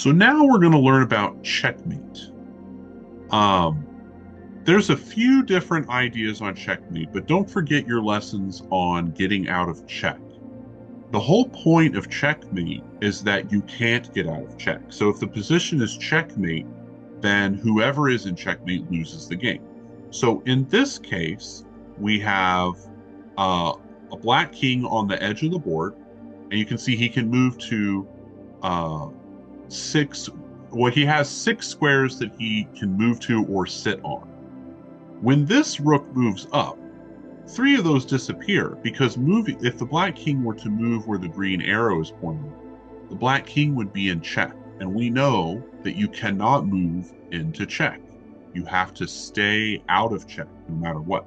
So now we're going to learn about checkmate. Um, there's a few different ideas on checkmate, but don't forget your lessons on getting out of check. The whole point of checkmate is that you can't get out of check. So if the position is checkmate, then whoever is in checkmate loses the game. So in this case, we have uh, a black king on the edge of the board, and you can see he can move to uh, six. Well, he has six squares that he can move to or sit on. When this rook moves up, three of those disappear because if the black king were to move where the green arrow is pointing, the black king would be in check. And we know that you cannot move into check. You have to stay out of check no matter what.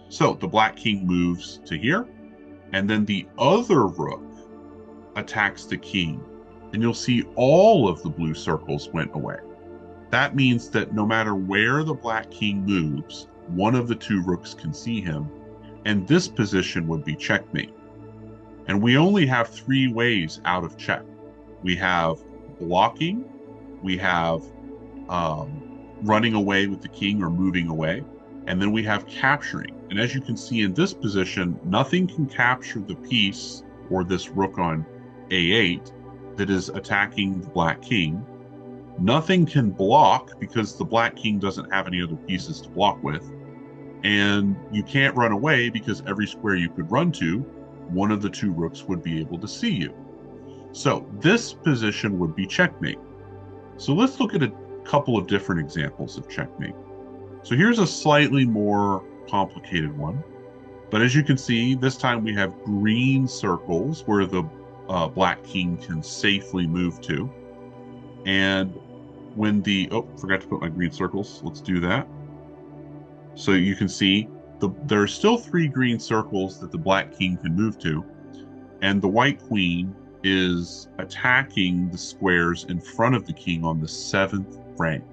So the black king moves to here, and then the other rook attacks the king. And you'll see all of the blue circles went away. That means that no matter where the black king moves, one of the two rooks can see him, and this position would be checkmate. And we only have three ways out of check. We have blocking, we have running away with the king or moving away, and then we have capturing. And as you can see in this position, nothing can capture the piece or this rook on A8 that is attacking the black king. Nothing can block because the black king doesn't have any other pieces to block with. And you can't run away because every square you could run to, one of the two rooks would be able to see you. So this position would be checkmate. So let's look at a couple of different examples of checkmate. So here's a slightly more complicated one. But as you can see, this time we have green circles where the black king can safely move to. And when forgot to put my green circles. Let's do that. So you can see there are still three green circles that the black king can move to. And the white queen is attacking the squares in front of the king on the 7th rank.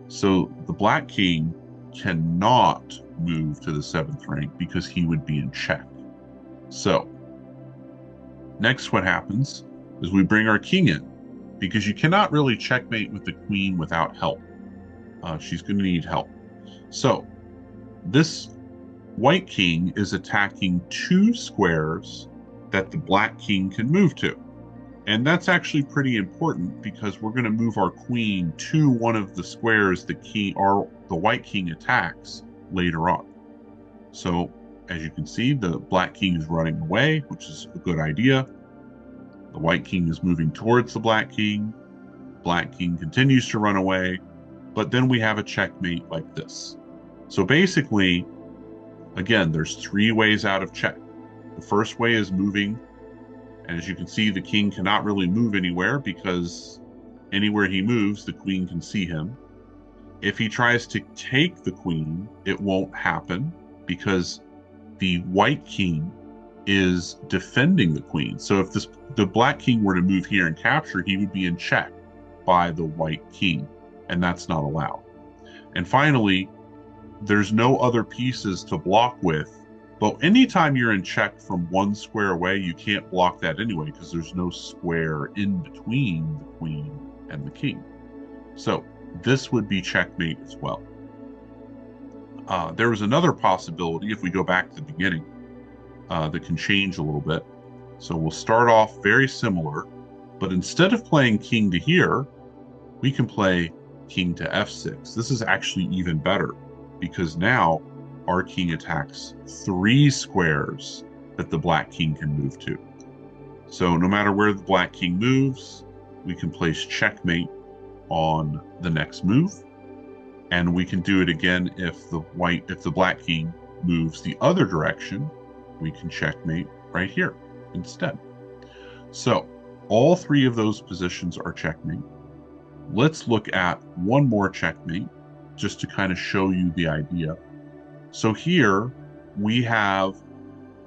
So the black king cannot move to the 7th rank because he would be in check. So next what happens is we bring our king in because you cannot really checkmate with the queen without help. She's going to need help. So this white king is attacking two squares that the black king can move to. And that's actually pretty important because we're going to move our queen to one of the squares the white king attacks later on. So as you can see, the black king is running away, which is a good idea. The white king is moving towards the black king. Black king continues to run away, but then we have a checkmate like this. So basically, again, there's three ways out of check. The first way is moving. And as you can see, the king cannot really move anywhere because anywhere he moves, the queen can see him. If he tries to take the queen, it won't happen because the white king is defending the queen. So if the black king were to move here and capture, he would be in check by the white king, and that's not allowed. And finally, there's no other pieces to block with. But anytime you're in check from one square away, you can't block that anyway because there's no square in between the queen and the king. So this would be checkmate as well. There was another possibility, if we go back to the beginning, that can change a little bit. So we'll start off very similar, but instead of playing king to here, we can play king to f6. This is actually even better because now our king attacks three squares that the black king can move to. So no matter where the black king moves, we can place checkmate on the next move. And we can do it again if the black king moves the other direction, we can checkmate right here instead. So all three of those positions are checkmate. Let's look at one more checkmate just to kind of show you the idea. So here we have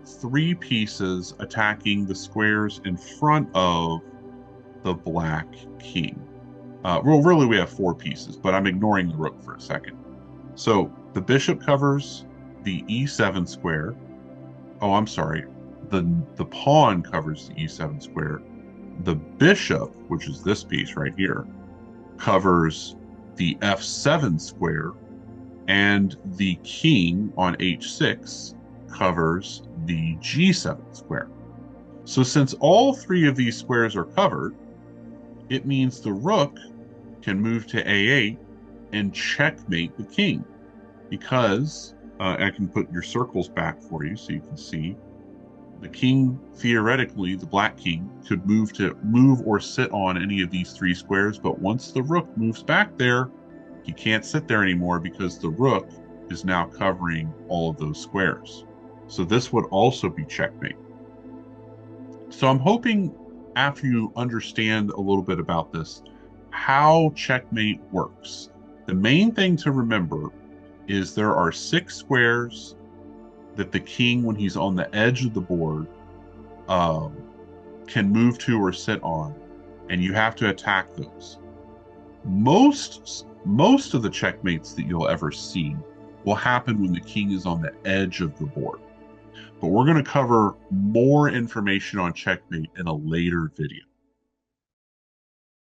three pieces attacking the squares in front of the black king. Well, really we have four pieces, but I'm ignoring the rook for a second. So the bishop covers the e7 square. Oh, I'm sorry. The pawn covers the e7 square. The bishop, which is this piece right here, covers the f7 square, and the king on h6 covers the g7 square. So since all three of these squares are covered, it means the rook can move to a8 and checkmate the king, because I can put your circles back for you so you can see. The king, theoretically, the black king, could move or sit on any of these three squares, but once the rook moves back there, he can't sit there anymore because the rook is now covering all of those squares. So this would also be checkmate. So I'm hoping after you understand a little bit about this, how checkmate works. The main thing to remember is there are 6 squares that the king, when he's on the edge of the board, can move to or sit on, and you have to attack those. Most of the checkmates that you'll ever see will happen when the king is on the edge of the board. But we're going to cover more information on checkmate in a later video.